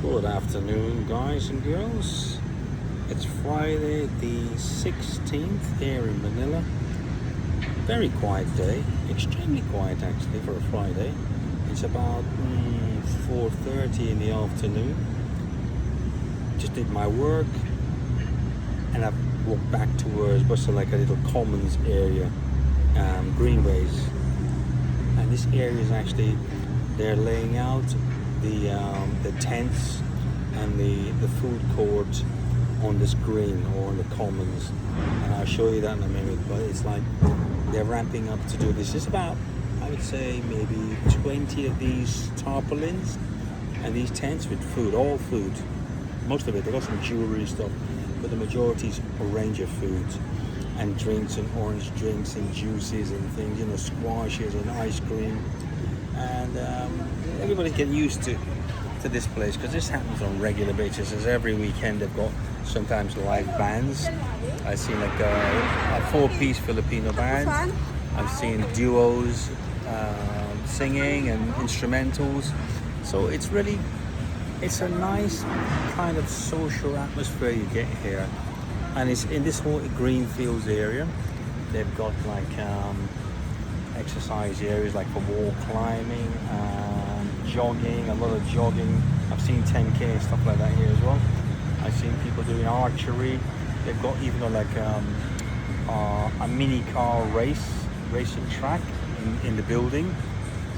Good afternoon, guys and girls. It's Friday the 16th here in Manila. Very quiet day, extremely quiet actually for a Friday. It's about 4:30 in the afternoon. Just did my work and I've walked back towards what's like a little commons area, greenways. And this area is actually, they're laying out the tents and the food court on this green or on the commons, and I'll show you that in a minute. But it's like they're ramping up to do this. It's about, I would say, maybe 20 of these tarpaulins and these tents with food, all food. Most of it, they got some jewelry stuff, but the majority is a range of foods and drinks and orange drinks and juices and things, you know, squashes and ice cream. And everybody's getting used to this place because this happens on regular basis. As every weekend they've got sometimes live bands. I've seen like a 4-piece Filipino band. I've seen duos singing and instrumentals. So it's a nice kind of social atmosphere you get here. And it's in this whole greenfields area. They've got like exercise areas like for wall climbing, jogging, a lot of jogging. I've seen 10K and stuff like that here as well. I've seen people doing archery. They've got even like a mini car racing track in the building.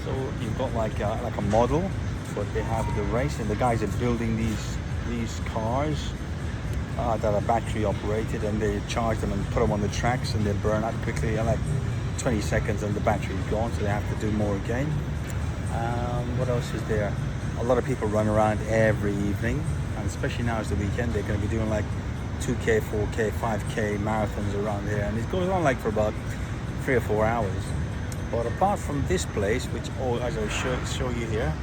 So you've got like a model for what they have at the race, and the guys are building these cars that are battery operated, and they charge them and put them on the tracks, and they burn out quickly in like 20 seconds and the battery is gone, so they have to do more again. What else is there? A lot of people run around every evening, and especially now it's the weekend, they're going to be doing like 2K, 4K, 5K marathons around here, and it goes on like for about 3 or 4 hours. But apart from this place, which as I'll show you here,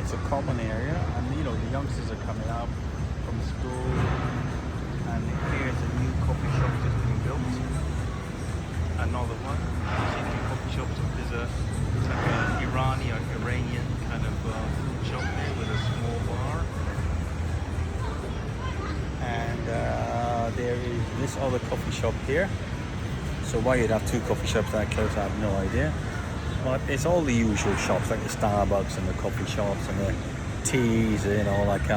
it's a common area, and you know, the youngsters are coming out from school, and here's a new coffee shop that's being built. Another one. You see two coffee shops. There's like an Iranian kind of food shop there with a small bar. And there is this other coffee shop here. So why you'd have two coffee shops that close, I have no idea. But it's all the usual shops like the Starbucks and the coffee shops and the teas, you know, like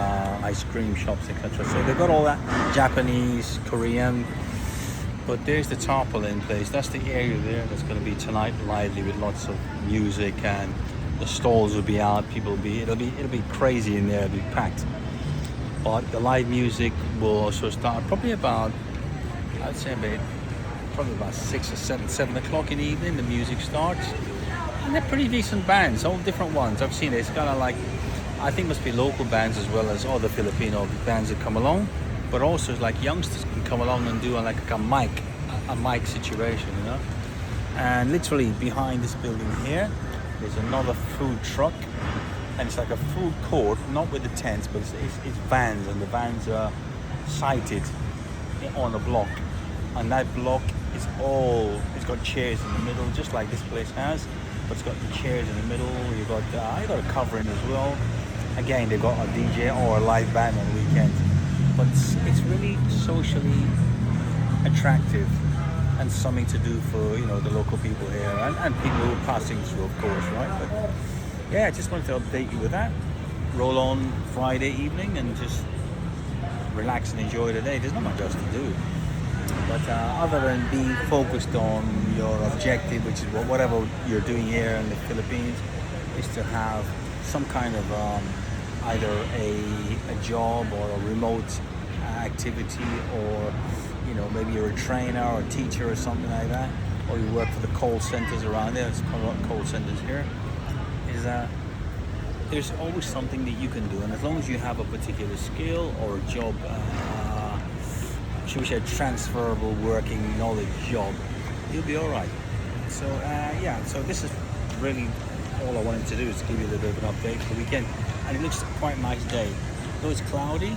ice cream shops, etc. So they've got all that Japanese, Korean. But there's the tarpaulin place. That's the area there that's going to be tonight lively with lots of music, and the stalls will be out. It'll be crazy in there. It'll be packed. But the live music will also start probably about, I'd say probably about 6 or 7 o'clock in the evening. The music starts, and they're pretty decent bands, all different ones. I've seen it. It's kind of like, I think must be local bands as well as other Filipino bands that come along. But also it's like youngsters can come along and do like a mic situation, you know. And literally behind this building here, there's another food truck, and it's like a food court, not with the tents, but it's vans, and the vans are sited on a block, and that block it's got chairs in the middle, just like this place has, but it's got the chairs in the middle. You got a covering as well. Again, they've got a DJ or a live band on the weekend. But it's really socially attractive and something to do for, you know, the local people here and people who are passing through, of course, right? But yeah, I just wanted to update you with that. Roll on Friday evening and just relax and enjoy the day. There's not much else to do. But other than being focused on your objective, which is whatever you're doing here in the Philippines, is to have some kind of either a job or a remote activity, or you know, maybe you're a trainer or a teacher or something like that, or you work for the call centers around there. There's a lot of call centers here. Is that there's always something that you can do, and as long as you have a particular skill or a job, should we say transferable working knowledge job, you'll be all right. So yeah, so this is really all I wanted to do, is to give you a little bit of an update for the weekend. And it looks quite a nice day. Though it's cloudy,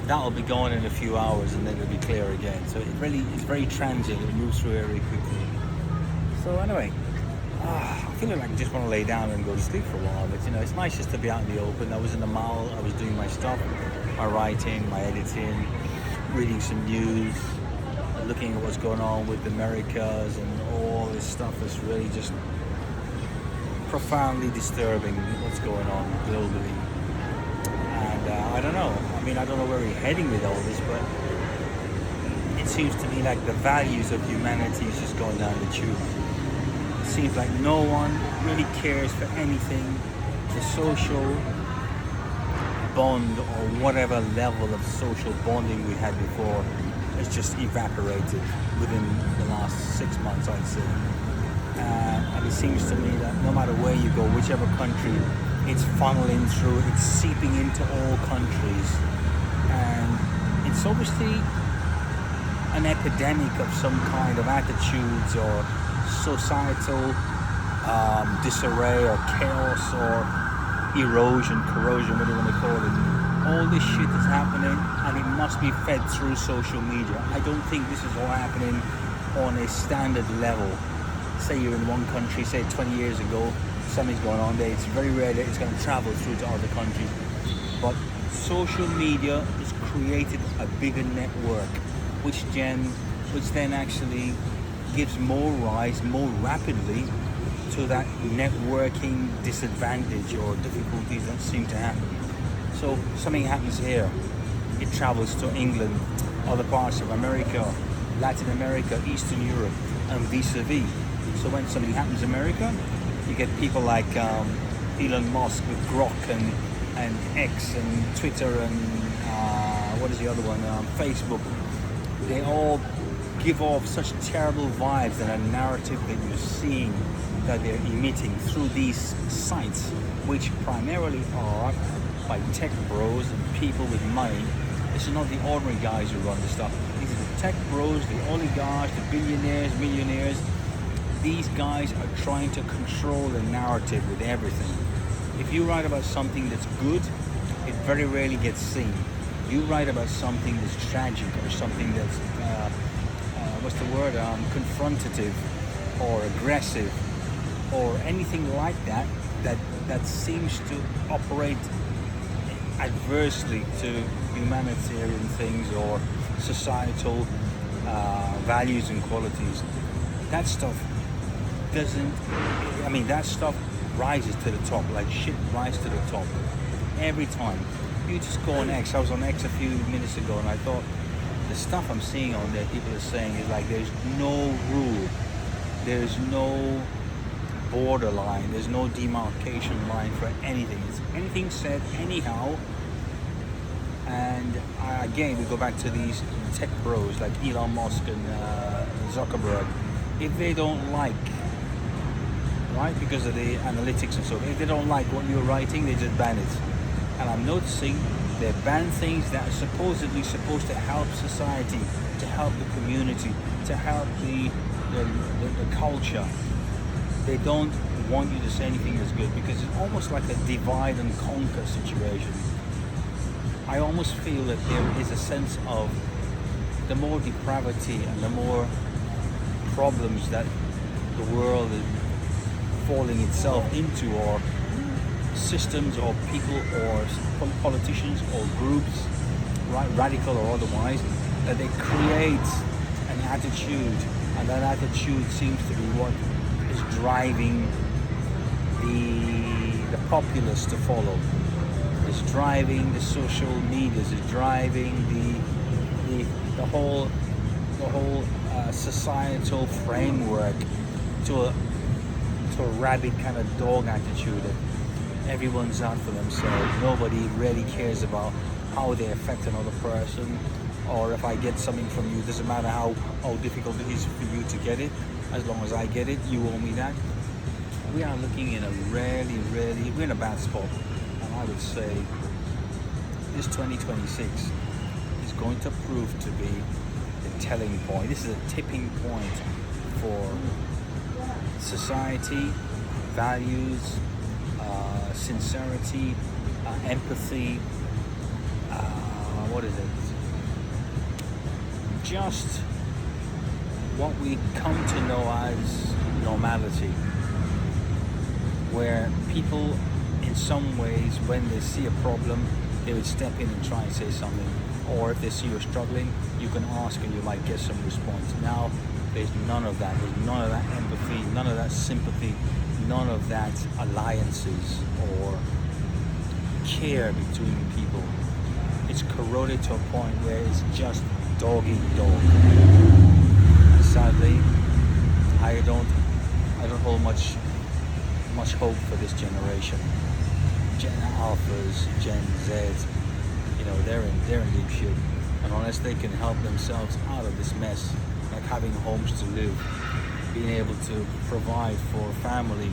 that'll be gone in a few hours, and then it'll be clear again. So it's very transient. It moves through very quickly. So anyway, I'm feeling like I just want to lay down and go to sleep for a while. But it's nice just to be out in the open. I was in the mall. I was doing my stuff, my writing, my editing, reading some news, looking at what's going on with the Americas and all this stuff that's really just profoundly disturbing what's going on globally. And I don't know. I don't know where we're heading with all this, but it seems to me like the values of humanity is just going down the tube. It seems like no one really cares for anything. The social bond or whatever level of social bonding we had before has just evaporated within the last 6 months, I'd say. And it seems to me that no matter where you go, whichever country, it's funneling through, it's seeping into all countries. And it's obviously an epidemic of some kind of attitudes or societal disarray or chaos or erosion, corrosion, whatever you want to call it. All this shit is happening and it must be fed through social media. I don't think this is all happening on a standard level. Say you're in one country, say 20 years ago, something's going on there, it's very rare that it's going to travel through to other countries. But social media has created a bigger network, which then actually gives more rise more rapidly to that networking disadvantage or difficulties that seem to happen. So something happens here, it travels to England, other parts of America, Latin America, Eastern Europe, and vis-a-vis. So when something happens in America, you get people like Elon Musk with Grok and X and Twitter and what is the other one? Facebook. They all give off such terrible vibes and a narrative that you're seeing that they're emitting through these sites, which primarily are by tech bros and people with money. This is not the ordinary guys who run the stuff. These are the tech bros, the oligarchs, the billionaires, millionaires. These guys are trying to control the narrative with everything. If you write about something that's good, it very rarely gets seen. You write about something that's tragic or something that's, confrontative or aggressive or anything like that seems to operate adversely to humanitarian things or societal values and qualities. That stuff that stuff rises to the top, like shit rises to the top every time. You just go on X. I was on X a few minutes ago and I thought the stuff I'm seeing on there, people are saying is like there's no rule, there's no borderline, there's no demarcation line for anything. It's anything said anyhow. And again, we go back to these tech bros like Elon Musk and Zuckerberg. If they don't like, right, because of the analytics and so on, if they don't like what you're writing, they just ban it. And I'm noticing they ban things that are supposedly supposed to help society, to help the community, to help the culture. They don't want you to say anything that's good because it's almost like a divide and conquer situation. I almost feel that there is a sense of the more depravity and the more problems that the world is falling itself into, or systems or people or politicians or groups, right, radical or otherwise, that they create an attitude, and that attitude seems to be what is driving the populace to follow. It's driving the social medias. It's driving the whole societal framework to a rabid kind of dog attitude. Everyone's out for themselves. Nobody really cares about how they affect another person, or if I get something from you, it doesn't matter how difficult it is for you to get it. As long as I get it, you owe me that. We are looking in a we're in a bad spot. And I would say this 2026 is going to prove to be the telling point. This is a tipping point for society, values, sincerity, empathy, just what we come to know as normality. where people, in some ways, when they see a problem, they would step in and try and say something. Or if they see you're struggling, you can ask and you might get some response. Now, there's none of that. There's none of that empathy, none of that sympathy, none of that alliances or care between people. It's corroded to a point where it's just dog eat dog. And sadly, I don't hold much hope for this generation. Gen Alphas, Gen Z, they're in deep shit. And unless they can help themselves out of this mess, like having homes to live, being able to provide for family,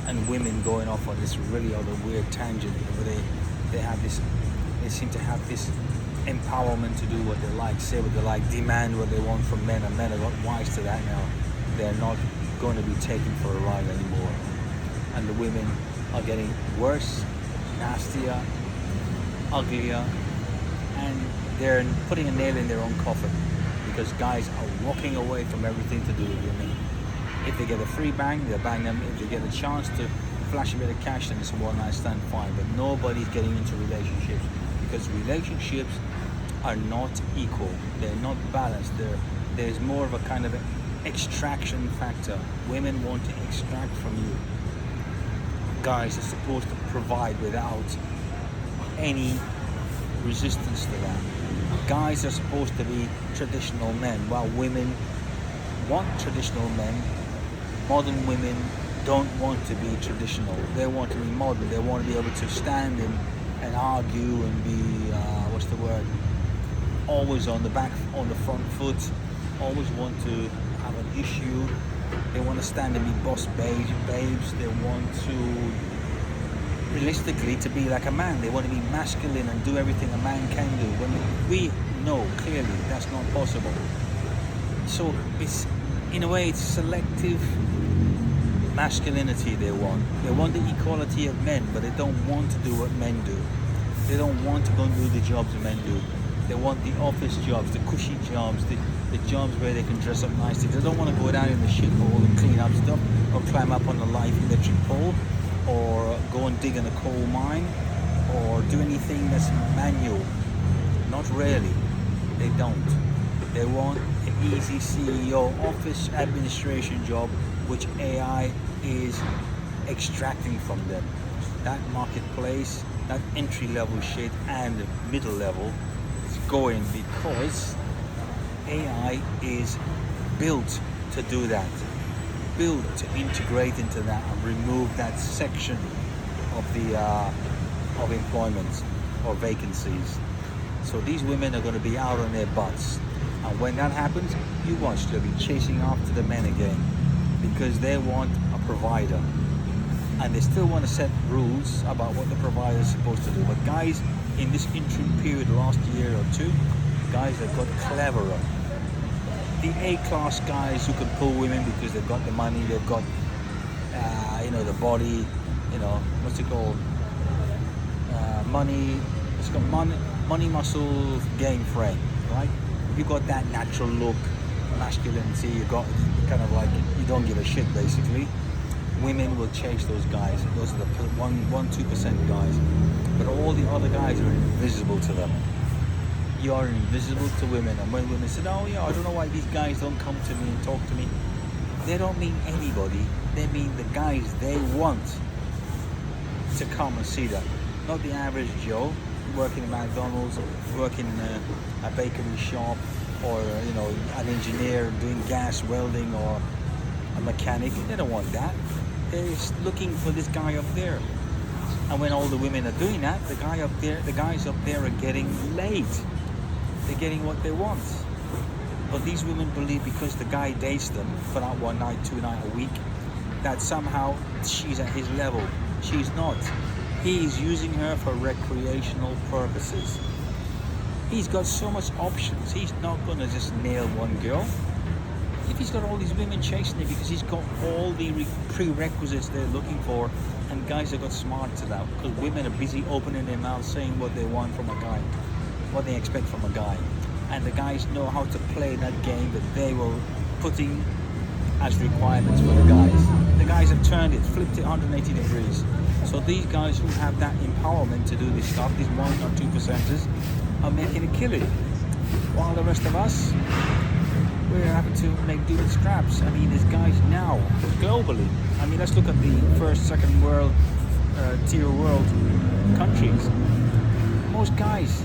and women going off on this really other weird tangent where they seem to have this empowerment to do what they like, say what they like, demand what they want from men, and men have got wise to that now. They're not going to be taken for a ride anymore. And the women are getting worse, nastier, uglier, and they're putting a nail in their own coffin because guys are walking away from everything to do with women. If they get a free bang, they'll bang them. If they get a chance to flash a bit of cash, then it's a one-night stand, fine. But nobody's getting into relationships because relationships are not equal. They're not balanced. There's more of a kind of extraction factor. Women want to extract from you. Guys are supposed to provide without any resistance to that. Guys are supposed to be traditional men, while women want traditional men. Modern women don't want to be traditional. They want to be modern. They want to be able to stand and argue and be always on the front foot, always want to have an issue. They want to stand and be boss babes. They want to, realistically, to be like a man. They want to be masculine and do everything a man can do. When we know clearly that's not possible. So it's, in a way, it's selective masculinity they want. They want the equality of men, but they don't want to do what men do. They don't want to go and do the jobs men do. They want the office jobs, the cushy jobs, the jobs where they can dress up nicely. They don't want to go down in the shithole and clean up stuff, or climb up on the live electric pole, or go and dig in a coal mine, or do anything that's manual. Not really. They don't. They want an easy CEO office administration job, which AI is extracting from them. That marketplace, that entry level shit and middle level is going because AI is built to do that, built to integrate into that and remove that section of the of employment or vacancies. So these women are going to be out on their butts, and when that happens, you watch, they'll be chasing after the men again because they want a provider, and they still want to set rules about what the provider is supposed to do. But guys, in this interim period, last year or two, guys have got cleverer. The A-class guys who can pull women because they've got the money, they've got the body, what's it called? Money. It's got money, muscle, game frame, right? You got that natural look, masculinity. You got kind of like you don't give a shit basically. Women will chase those guys. Those are the 1-2% guys, but all the other guys are invisible to them. You are invisible to women, and when women say, "Oh yeah, I don't know why these guys don't come to me and talk to me," they don't mean anybody. They mean the guys they want to come and see them, not the average Joe working at McDonald's, working in a bakery shop, or an engineer doing gas welding, or a mechanic. They don't want that. They're looking for this guy up there. And when all the women are doing that, the guys up there are getting laid. They're getting what they want. But these women believe because the guy dates them for that 1 night, 2 night a week, that somehow she's at his level. She's not. He's using her for recreational purposes. He's got so much options. He's not going to just nail one girl. If he's got all these women chasing him because he's got all the prerequisites they're looking for, and guys have got smart to that because women are busy opening their mouths saying what they want from a guy, what they expect from a guy, and the guys know how to play that game that they were putting as requirements for the guys. The guys have turned it, flipped it 180 degrees. So these guys who have that empowerment to do this stuff, these 1 or 2%ers, are making a killing. While the rest of us, we're having to make do with scraps. I mean, there's guys now, globally. I mean, let's look at the first, second world, tier world countries. Most guys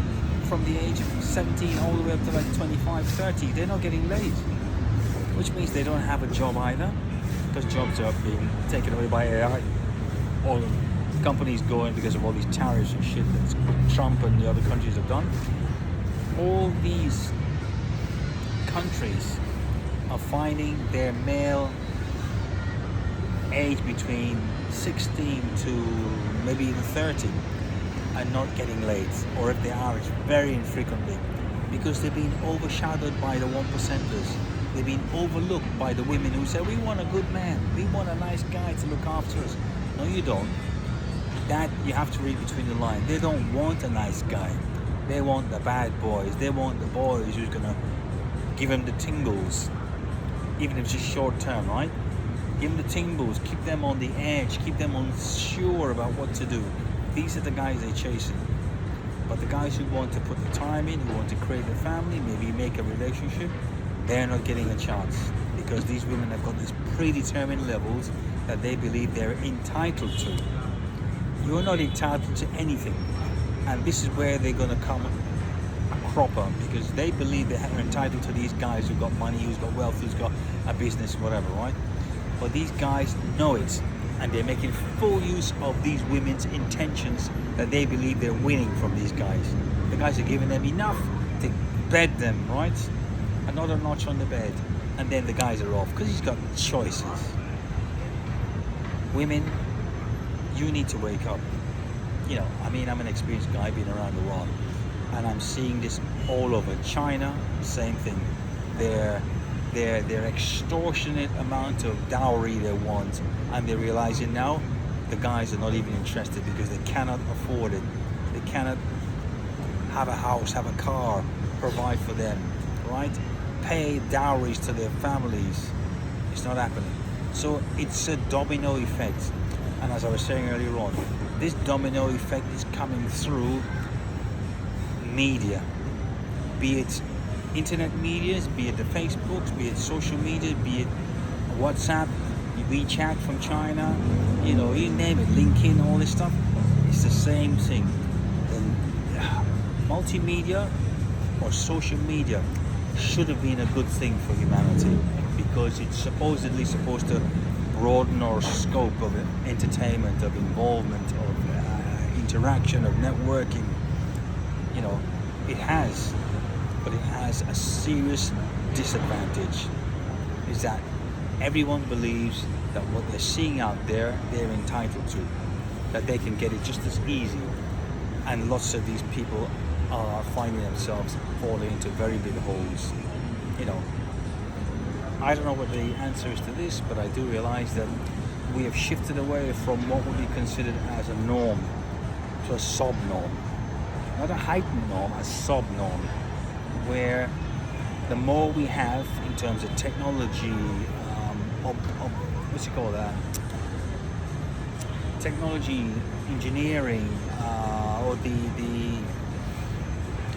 from the age of 17 all the way up to like 25, 30, they're not getting laid. Which means they don't have a job either, because jobs are being taken away by AI. All the companies going because of all these tariffs and shit that Trump and the other countries have done. All these countries are finding their male age between 16 to maybe even 30 and not getting laid, or if they are, it's very infrequently, because they've been overshadowed by the 1%ers. They've been overlooked by the women who say, we want a good man, we want a nice guy to look after us. No, you don't. That you have to read between the lines. They don't want a nice guy. They want the bad boys. They want the boys who's gonna give them the tingles, even if it's just short term, right? Give them the tingles, keep them on the edge, keep them unsure about what to do. These are the guys they're chasing. But the guys who want to put the time in, who want to create a family, maybe make a relationship, they're not getting a chance, because these women have got these predetermined levels that they believe they're entitled to. You're not entitled to anything. And this is where they're going to come a cropper, because they believe they're entitled to these guys who've got money, who's got wealth, who's got a business, whatever, right? But these guys know it, and they're making full use of these women's intentions that they believe they're winning from these guys. The guys are giving them enough to bed them, right? Another notch on the bed, and then the guys are off, because he's got choices. Women, you need to wake up. You know, I mean, I'm an experienced guy, been around the world, and I'm seeing this all over. China, same thing. Their extortionate amount of dowry they want, and they're realizing now the guys are not even interested, because they cannot afford it. They cannot have a house, have a car, provide for them, right? Pay dowries to their families. It's not happening. So it's a domino effect. And as I was saying earlier on, this domino effect is coming through media, be it internet medias, be it the Facebooks, be it social media, be it WhatsApp, WeChat from China, you know, you name it, LinkedIn, all this stuff. It's the same thing. The multimedia or social media should have been a good thing for humanity, because it's supposedly supposed to broaden our scope of entertainment, of involvement, of interaction, of networking. You know, it has, but it has a serious disadvantage, is that everyone believes that what they're seeing out there, they're entitled to, that they can get it just as easy. And lots of these people are finding themselves falling into very big holes. You know, I don't know what the answer is to this, but I do realize that we have shifted away from what would be considered as a norm to a sub-norm. Not a heightened norm, a sub-norm, where the more we have in terms of technology, what's it called, technology, engineering, or the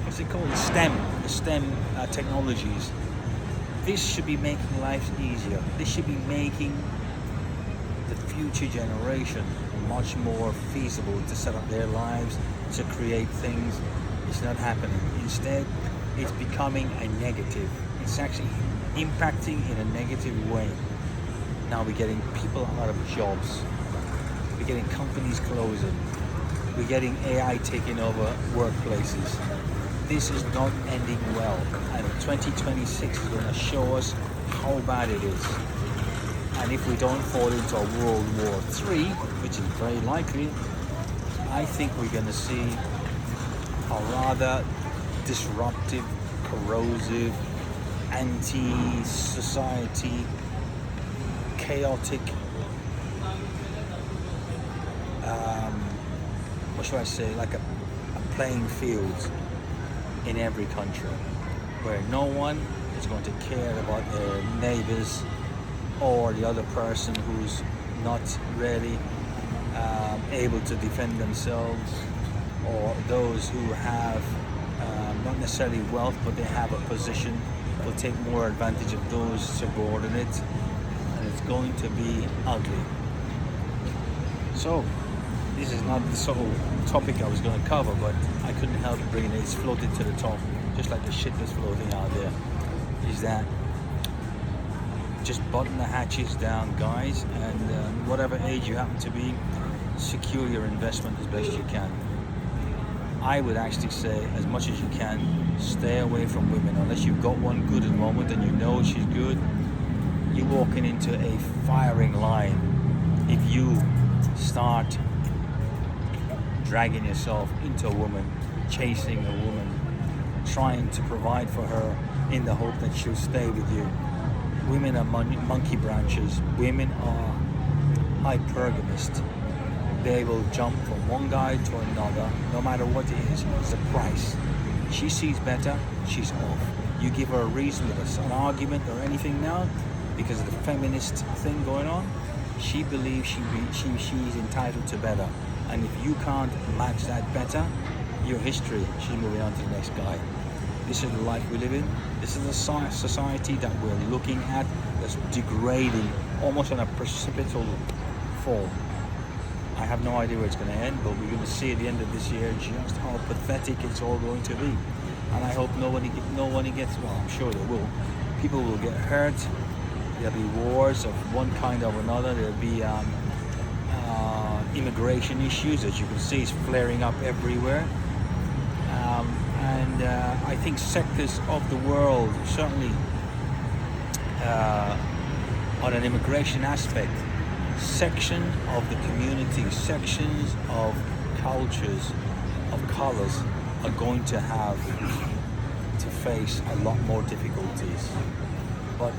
what's it called, the STEM technologies. This should be making life easier. This should be making the future generation much more feasible to set up their lives, to create things. It's not happening. Instead, it's becoming a negative. It's actually impacting in a negative way. Now we're getting people out of jobs. We're getting companies closing. We're getting AI taking over workplaces. This is not ending well, and 2026 is going to show us how bad it is. And if we don't fall into a World War III, which is very likely, I think we're going to see a rather disruptive, corrosive, anti-society, chaotic, what should I say, like a playing field in every country, where no one is going to care about their neighbors or the other person who's not really able to defend themselves, or those who have not necessarily wealth, but they have a position, will take more advantage of those subordinates, and it's going to be ugly. So this is not the sort of topic I was going to cover, but I couldn't help bringing it. It's floated to the top, just like the shit that's floating out there. Is that just button the hatches down, guys, and whatever age you happen to be, secure your investment as best you can. I would actually say, as much as you can, stay away from women unless you've got one good at the moment and you know she's good. You're walking into a firing line if you start dragging yourself into a woman, chasing a woman, trying to provide for her in the hope that she'll stay with you. Women are monkey branches. Women are hypergamist. They will jump from one guy to another, no matter what it is. It's a price. She sees better, she's off. You give her a reason with an argument or anything now, because of the feminist thing going on, she believes she's entitled to better. And if you can't match that better, your history. She's moving on to the next guy. This is the life we live in. This is the society that we're looking at that's degrading, almost on a precipitous fall. I have no idea where it's going to end, but we're going to see at the end of this year just how pathetic it's all going to be. And I hope no one gets, well, I'm sure there will. People will get hurt. There'll be wars of one kind or another. There'll be immigration issues, as you can see, is flaring up everywhere. And I think sectors of the world, certainly on an immigration aspect, section of the community, sections of cultures, of colors, are going to have to face a lot more difficulties. But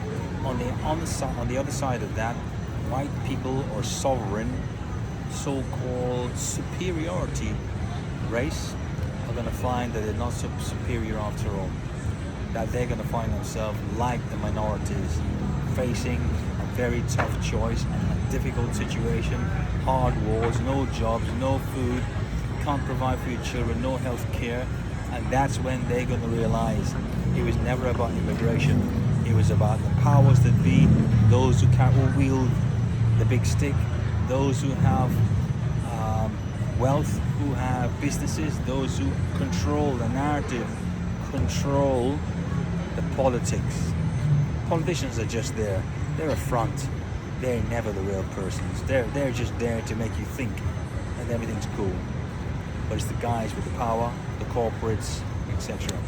on the other side of that, white people or sovereign, so-called superiority race are going to find that they're not so superior after all. That they're going to find themselves like the minorities, facing a very tough choice, a difficult situation, hard wars, no jobs, no food, can't provide for your children, no health care. And that's when they're going to realize it was never about immigration. It was about the powers that be, those who wield the big stick, those who have wealth, who have businesses, those who control the narrative, control the politics. Politicians are just there. They're a front. They're never the real persons. They're just there to make you think and everything's cool. But it's the guys with the power, the corporates, etc.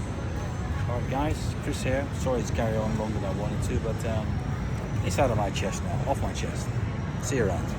Alright guys, Chris here. Sorry to carry on longer than I wanted to, but it's out of my chest now, off my chest. See you around.